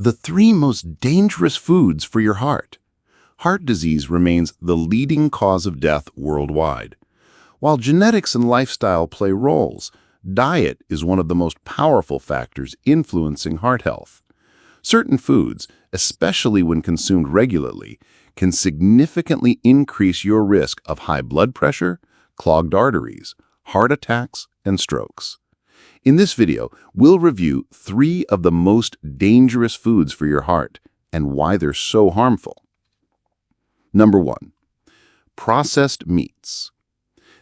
The three most dangerous foods for your heart. Heart disease remains the leading cause of death worldwide. While genetics and lifestyle play roles, diet is one of the most powerful factors influencing heart health. Certain foods, especially when consumed regularly, can significantly increase your risk of high blood pressure, clogged arteries, heart attacks, and strokes. In this video, we'll review 3 of the most dangerous foods for your heart and why they're so harmful. Number 1. Processed meats.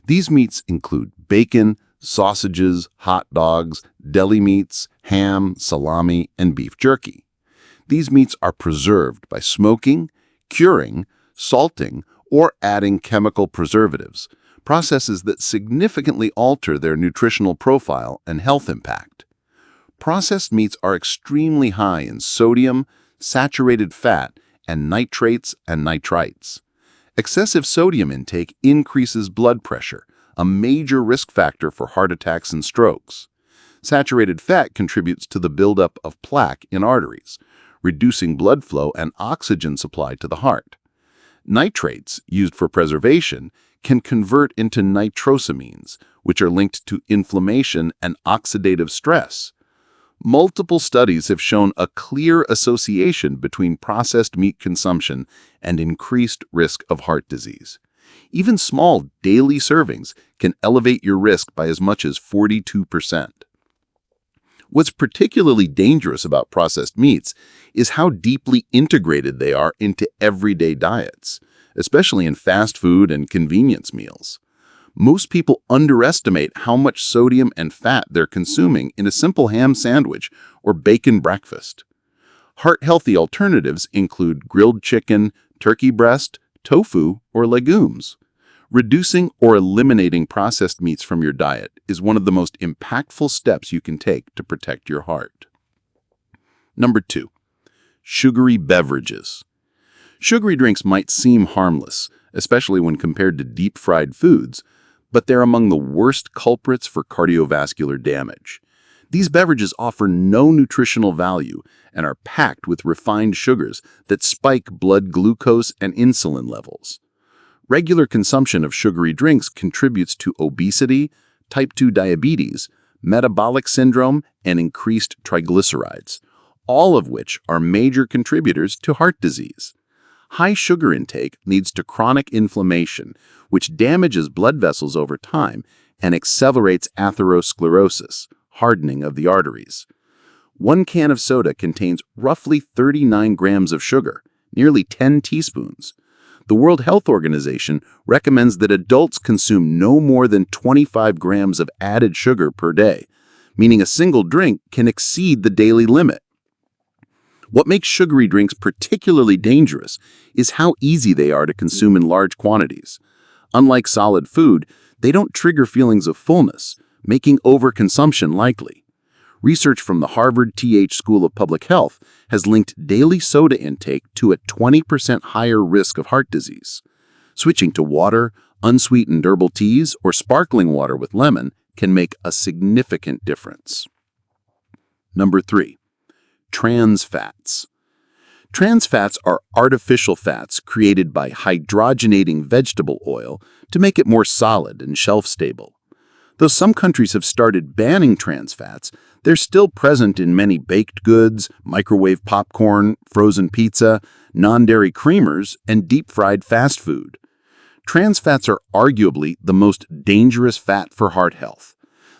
These meats include bacon, sausages, hot dogs, deli meats, ham, salami, and beef jerky. These meats are preserved by smoking, curing, salting, or adding chemical preservatives, processes that significantly alter their nutritional profile and health impact. Processed meats are extremely high in sodium, saturated fat, and nitrates and nitrites. Excessive sodium intake increases blood pressure, a major risk factor for heart attacks and strokes. Saturated fat contributes to the buildup of plaque in arteries, reducing blood flow and oxygen supply to the heart. Nitrates, used for preservation, can convert into nitrosamines, which are linked to inflammation and oxidative stress. Multiple studies have shown a clear association between processed meat consumption and increased risk of heart disease. Even small daily servings can elevate your risk by as much as 42%. What's particularly dangerous about processed meats is how deeply integrated they are into everyday diets, especially in fast food and convenience meals. Most people underestimate how much sodium and fat they're consuming in a simple ham sandwich or bacon breakfast. Heart-healthy alternatives include grilled chicken, turkey breast, tofu, or legumes. Reducing or eliminating processed meats from your diet is one of the most impactful steps you can take to protect your heart. Number 2. Sugary beverages. Sugary drinks might seem harmless, especially when compared to deep-fried foods, but they're among the worst culprits for cardiovascular damage. These beverages offer no nutritional value and are packed with refined sugars that spike blood glucose and insulin levels. Regular consumption of sugary drinks contributes to obesity, type 2 diabetes, metabolic syndrome, and increased triglycerides, all of which are major contributors to heart disease. High sugar intake leads to chronic inflammation, which damages blood vessels over time and accelerates atherosclerosis, hardening of the arteries. 1 can of soda contains roughly 39 grams of sugar, nearly 10 teaspoons. The World Health Organization recommends that adults consume no more than 25 grams of added sugar per day, meaning a single drink can exceed the daily limit. What makes sugary drinks particularly dangerous is how easy they are to consume in large quantities. Unlike solid food, they don't trigger feelings of fullness, making overconsumption likely. Research from the Harvard-T.H. School of Public Health has linked daily soda intake to a 20% higher risk of heart disease. Switching to water, unsweetened herbal teas, or sparkling water with lemon can make a significant difference. Number 3. Trans fats. Trans fats are artificial fats created by hydrogenating vegetable oil to make it more solid and shelf-stable. Though some countries have started banning trans fats, they're still present in many baked goods, microwave popcorn, frozen pizza, non-dairy creamers, and deep-fried fast food. Trans fats are arguably the most dangerous fat for heart health.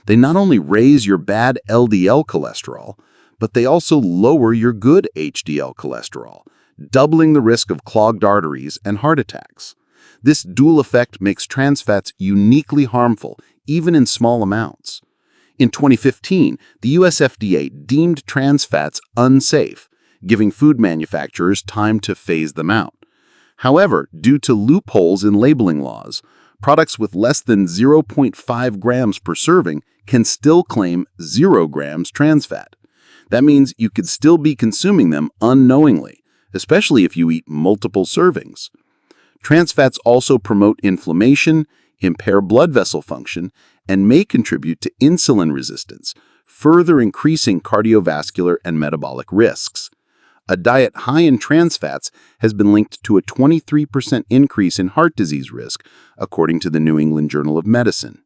They not only raise your bad LDL cholesterol, but they also lower your good HDL cholesterol, doubling the risk of clogged arteries and heart attacks. This dual effect makes trans fats uniquely harmful, even in small amounts. In 2015, the US FDA deemed trans fats unsafe, giving food manufacturers time to phase them out. However, due to loopholes in labeling laws, products with less than 0.5 grams per serving can still claim 0 grams trans fat. That means you could still be consuming them unknowingly, especially if you eat multiple servings. Trans fats also promote inflammation, impair blood vessel function, and may contribute to insulin resistance, further increasing cardiovascular and metabolic risks. A diet high in trans fats has been linked to a 23% increase in heart disease risk, according to the New England Journal of Medicine.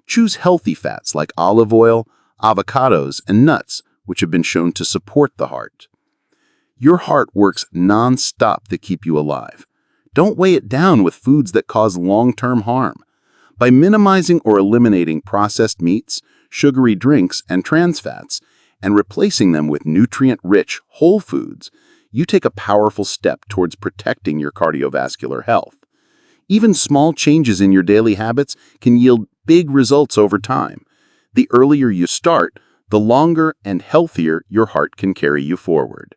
Choose healthy fats like olive oil, avocados, and nuts, which have been shown to support the heart. Your heart works non-stop to keep you alive. Don't weigh it down with foods that cause long-term harm. By minimizing or eliminating processed meats, sugary drinks, and trans fats, and replacing them with nutrient-rich whole foods, you take a powerful step towards protecting your cardiovascular health. Even small changes in your daily habits can yield big results over time. The earlier you start, the longer and healthier your heart can carry you forward.